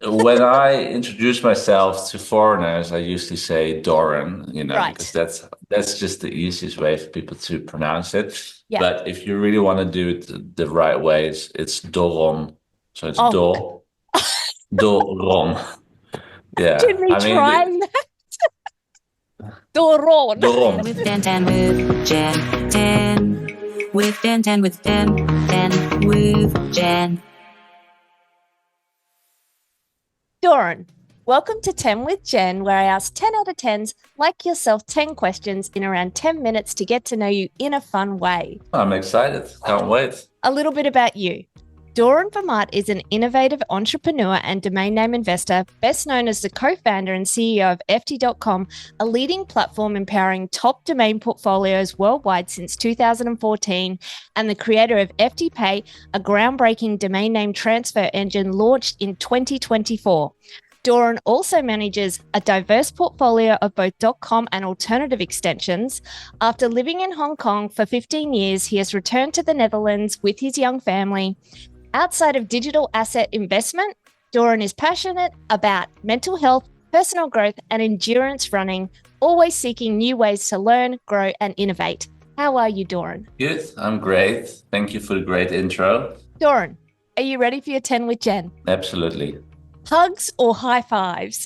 When I introduce myself to foreigners, I usually say Doran, because Right. that's just the easiest way for people to pronounce it. Yeah. But if you really want to do it the right way, it's Doron. So it's Oh, Doron. did Yeah, me I mean trying that? Doron. Doron. With Dan with Jen, with Dan with Dan with Jen. Doran. Welcome to 10 with Jen, where I ask 10 out of 10s like yourself 10 questions in around 10 minutes to get to know you in a fun way. I'm excited. Can't wait. A little bit about you. Doron Vermaat is an innovative entrepreneur and domain name investor, best known as the co founder and CEO of FT.com, a leading platform empowering top domain portfolios worldwide since 2014, and the creator of FTPay, a groundbreaking domain name transfer engine launched in 2024. Doron also manages a diverse portfolio of both .com and alternative extensions. After living in Hong Kong for 15 years, he has returned to the Netherlands with his young family. Outside of digital asset investment, Doron is passionate about mental health, personal growth, and endurance running, always seeking new ways to learn, grow, and innovate. How are you, Doron? Good. I'm great. Thank you for the great intro. Doron, are you ready for your 10 with Jen? Absolutely. Hugs or high fives?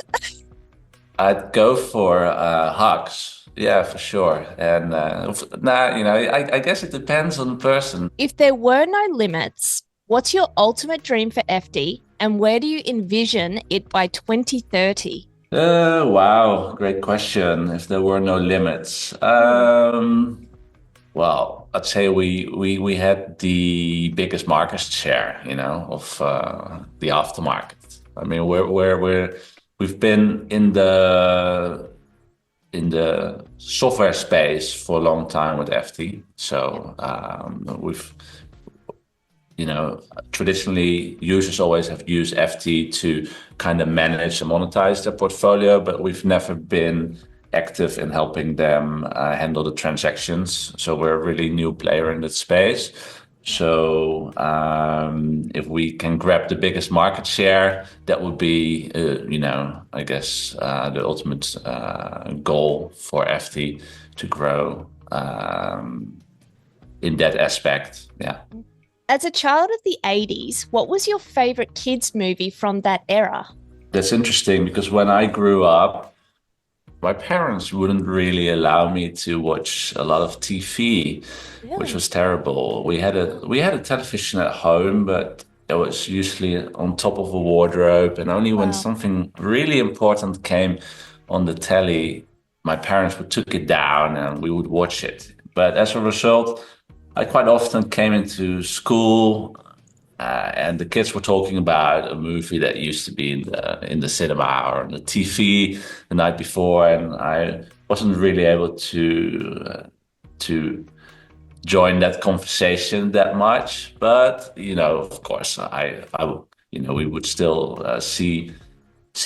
I'd go for hugs. Yeah, for sure. And I guess it depends on the person. If there were no limits, what's your ultimate dream for FD and where do you envision it by 2030? Wow, great question. If there were no limits, well, I'd say we had the biggest market share, of the aftermarket. I mean, we've been in the software space for a long time with FT. So we've traditionally users always have used FT to kind of manage and monetize their portfolio, but we've never been active in helping them handle the transactions. So we're a really new player in that space. So if we can grab the biggest market share, that would be, I guess, the ultimate goal for FT to grow in that aspect. Yeah. As a child of the 80s, what was your favorite kids' movie from that era? That's interesting because when I grew up, my parents wouldn't really allow me to watch a lot of TV, which Really? was terrible. We had a television at home, but it was usually on top of a wardrobe, and only when Wow. something really important came on the telly, my parents would took it down and we would watch it. But as a result, I quite often came into school and the kids were talking about a movie that used to be in the cinema or on the TV the night before, and I wasn't really able to join that conversation that much. But of course, we would still see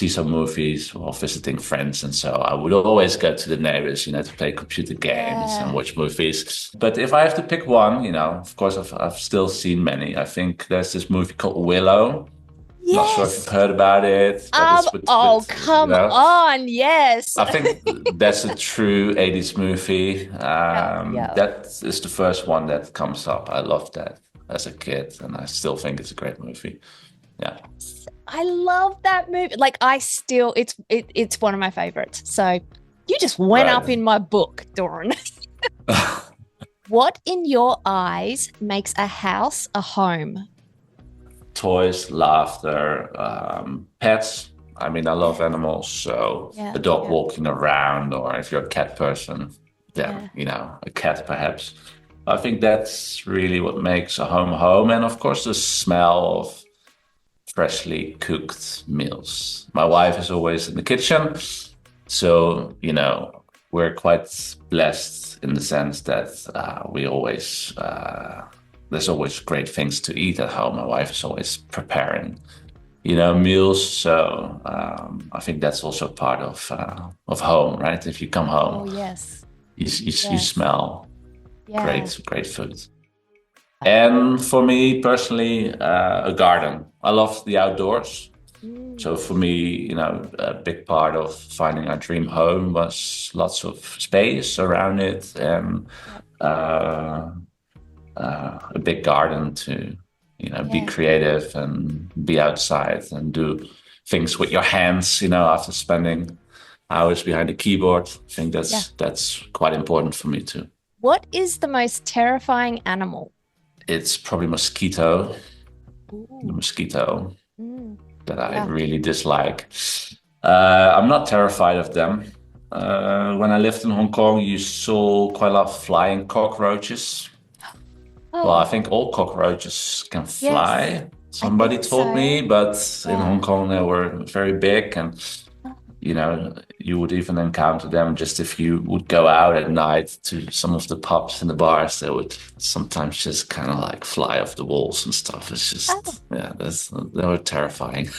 some movies while visiting friends. And so I would always go to the neighbors, to play computer games and Yeah. watch movies. But if I have to pick one, of course, I've still seen many. I think there's this movie called Willow. Not sure if you've Yes. heard about it, but it's Oh, come on. Yes. I think that's a true 80s movie. Yeah. Yeah. That is the first one that comes up. I loved that as a kid, and I still think it's a great movie. Yeah. I love that movie. Like I still it's one of my favorites. So you just went Right. up in my book, Dawn. What in your eyes makes a house a home? Toys, laughter, pets. I mean, I love animals, so Yeah. a dog Yeah. walking around, or if you're a cat person, then, Yeah. a cat perhaps. I think that's really what makes a home a home. And of course, the smell of freshly cooked meals. My wife is always in the kitchen, so, we're quite blessed in the sense that there's always great things to eat at home. My wife is always preparing, meals. So I think that's also part of home, right? If you come Oh home, yes. you Yes. smell Yeah. great food. And for me personally, a garden. I love the outdoors. So for me, a big part of finding our dream home was lots of space around it and a big garden to, be creative and be outside and do things with your hands, after spending hours behind the keyboard. I think that's quite important for me too. What is the most terrifying animal? It's probably mosquito. Ooh. The mosquito that I Yeah. really dislike. I'm not terrified of them. When I lived in Hong Kong, you saw quite a lot of flying cockroaches. Oh, Well, I think all cockroaches can fly. Somebody think told so. me, but in Yeah. Hong Kong they were very big, and you would even encounter them just if you would go out at night to some of the pubs and the bars. They would sometimes just kind of like fly off the walls and stuff. It's just they were terrifying.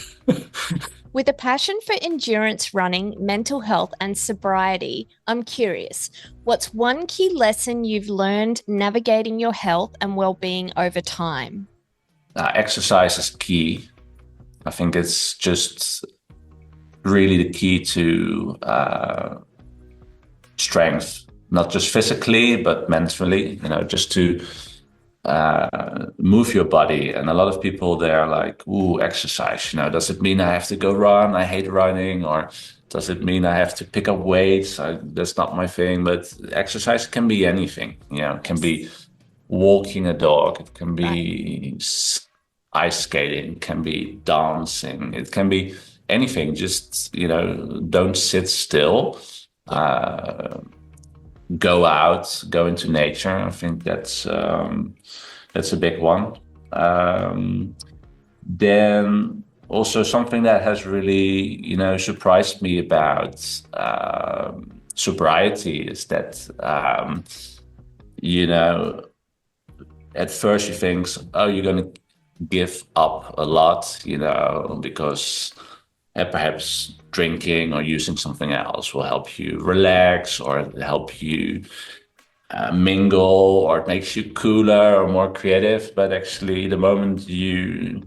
With a passion for endurance running, mental health, and sobriety, I'm curious, what's one key lesson you've learned navigating your health and well-being over time? Exercise is key. I think it's just really the key to strength, not just physically, but mentally, just to move your body. And a lot of people, they're like, ooh, exercise, does it mean I have to go run? I hate running. Or does it mean I have to pick up weights? That's not my thing. But exercise can be anything, it can be walking a dog. It can be ice skating, it can be dancing. It can be anything. Just, don't sit still. Go out, go into nature. I think that's a big one. Then also something that has really, surprised me about sobriety is that, at first you think, oh, you're going to give up a lot, because perhaps drinking or using something else will help you relax or help you mingle, or it makes you cooler or more creative. But actually, the moment you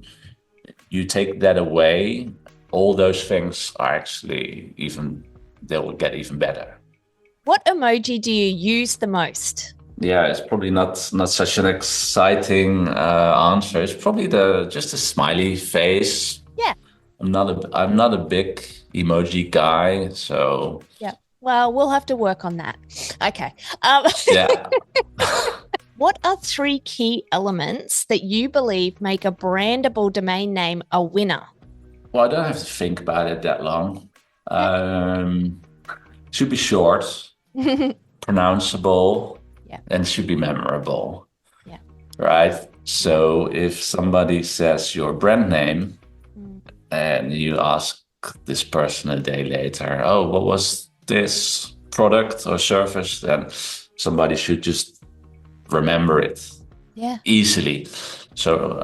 take that away, all those things are actually they will get even better. What emoji do you use the most? Yeah, it's probably not such an exciting answer. It's probably just a smiley face. Yeah. I'm not a big emoji guy, so Yeah. Well, we'll have to work on that. Okay. yeah. What are 3 key elements that you believe make a brandable domain name a winner? Well, I don't have to think about it that long. Should be short, pronounceable, and should be memorable. Yeah. Right? So if somebody says your brand name and you ask this person a day later, oh, what was this product or service? Then somebody should just remember it easily. So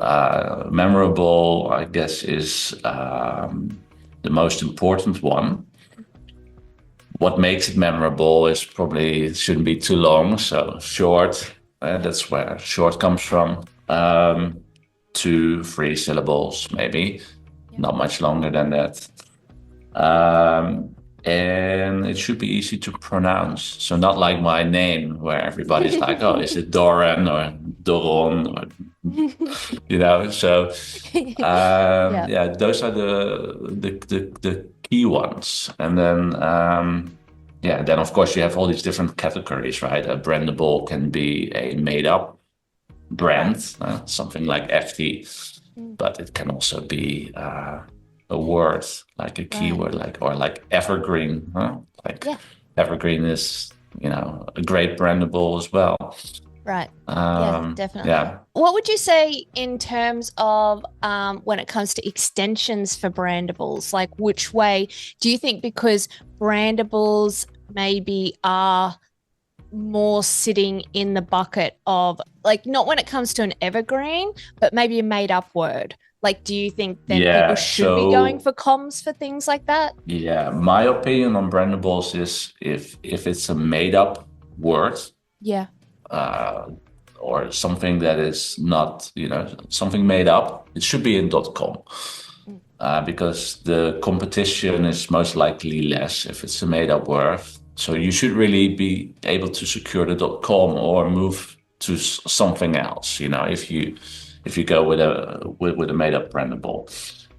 memorable, I guess, is the most important one. What makes it memorable is probably, it shouldn't be too long. So short, that's where short comes from. 2, 3 syllables, maybe. Not much longer than that. And it should be easy to pronounce. So not like my name, where everybody's like, oh, is it Doron or Doron? Or, so those are the key ones. And then, then of course you have all these different categories, right? A brandable can be a made up brand, something like FT, but it can also be a word, like a keyword, like evergreen. Evergreen is, a great brandable as well. Right. Yeah, definitely. Yeah. What would you say in terms of when it comes to extensions for brandables? Like, which way do you think? Because brandables maybe are more sitting in the bucket of, like, not when it comes to an evergreen, but maybe a made up word. Like, do you think then people should be going for comms for things like that? Yeah, my opinion on brandables is if it's a made up word, or something that is not, something made up, it should be in .com. because the competition is most likely less if it's a made-up word. So you should really be able to secure the .com or move to something else. If you go with a made-up brandable.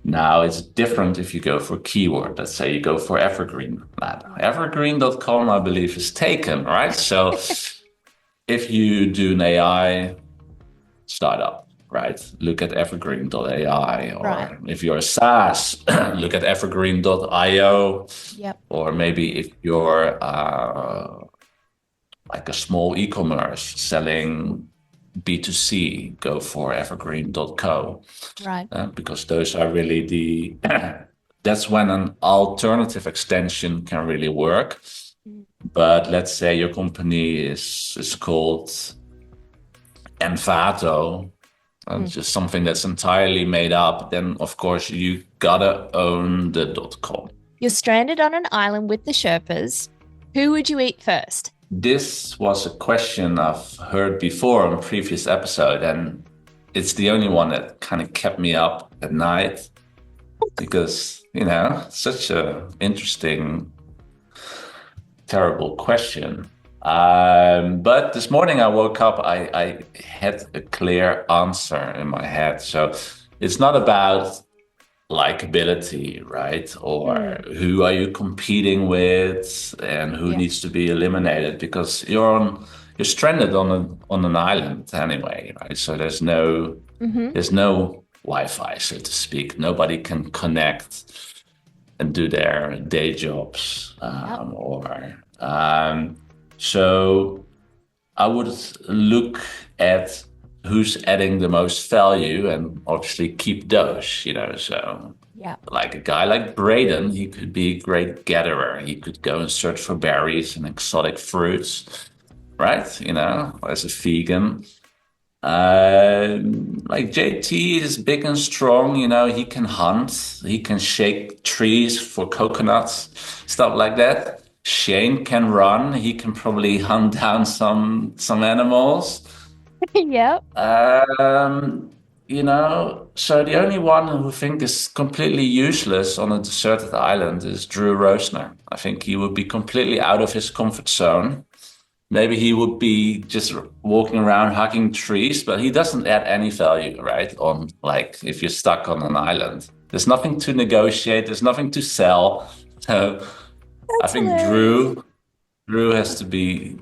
Now it's different if you go for keyword. Let's say you go for evergreen. Evergreen.com, I believe, is taken, right? So if you do an AI startup, right, look at evergreen.ai, or Right. if you're a SaaS, look at evergreen.io. Yep. Or maybe if you're like a small e-commerce selling B2C, go for evergreen.co. Right. Because those are really that's when an alternative extension can really work. But let's say your company is called Envato, just something that's entirely made up, then of course you gotta own the .com. You're stranded on an island with the Sherpas. Who would you eat first? This was a question I've heard before on a previous episode, and it's the only one that kind of kept me up at night because, such a interesting, terrible question. But this morning I woke up, I had a clear answer in my head. So it's not about likability, right? Or who are you competing with and who needs to be eliminated, because you're stranded on an island anyway, right? So there's no Wi-Fi, so to speak. Nobody can connect and do their day jobs, so I would look at who's adding the most value and obviously keep those, so like a guy like Braden, he could be a great gatherer. He could go and search for berries and exotic fruits, right? As a vegan. Like JT is big and strong, he can hunt, he can shake trees for coconuts, stuff like that. Shane can run, he can probably hunt down some animals. Yep. So the only one who I think is completely useless on a deserted island is Drew Rosner. I think he would be completely out of his comfort zone. Maybe he would be just walking around hugging trees, but he doesn't add any value, right? On like if you're stuck on an island, there's nothing to negotiate, there's nothing to sell. So I think hilarious. Drew has to be,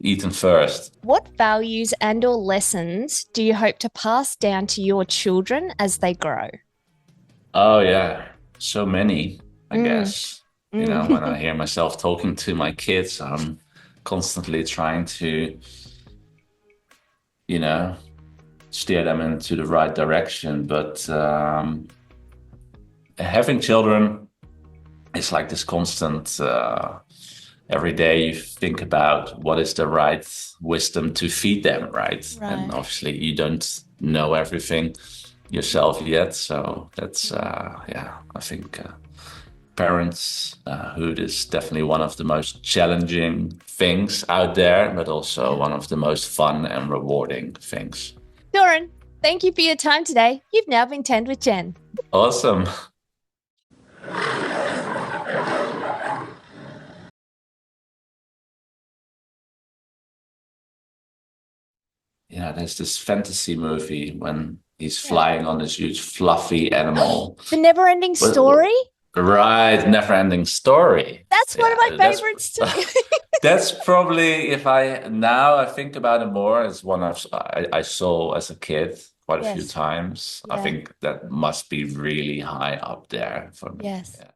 eaten first. What values and or lessons do you hope to pass down to your children as they grow? Oh yeah, so many, I guess. When I hear myself talking to my kids, I'm constantly trying to, steer them into the right direction. But having children is like this constant, every day you think about what is the right wisdom to feed them, right? And obviously you don't know everything yourself yet. So that's, I think parenthood is definitely one of the most challenging things out there, but also one of the most fun and rewarding things. Doron, thank you for your time today. You've now been Tend with Jen. Awesome. Yeah, there's this fantasy movie when he's flying on this huge fluffy animal. The Never-Ending Story? Right, Never-Ending Story. That's one of my favorites too. That's probably, if I think about it more, it's one I saw as a kid quite a few times. I think that must be really high up there for me. Yes. Yeah.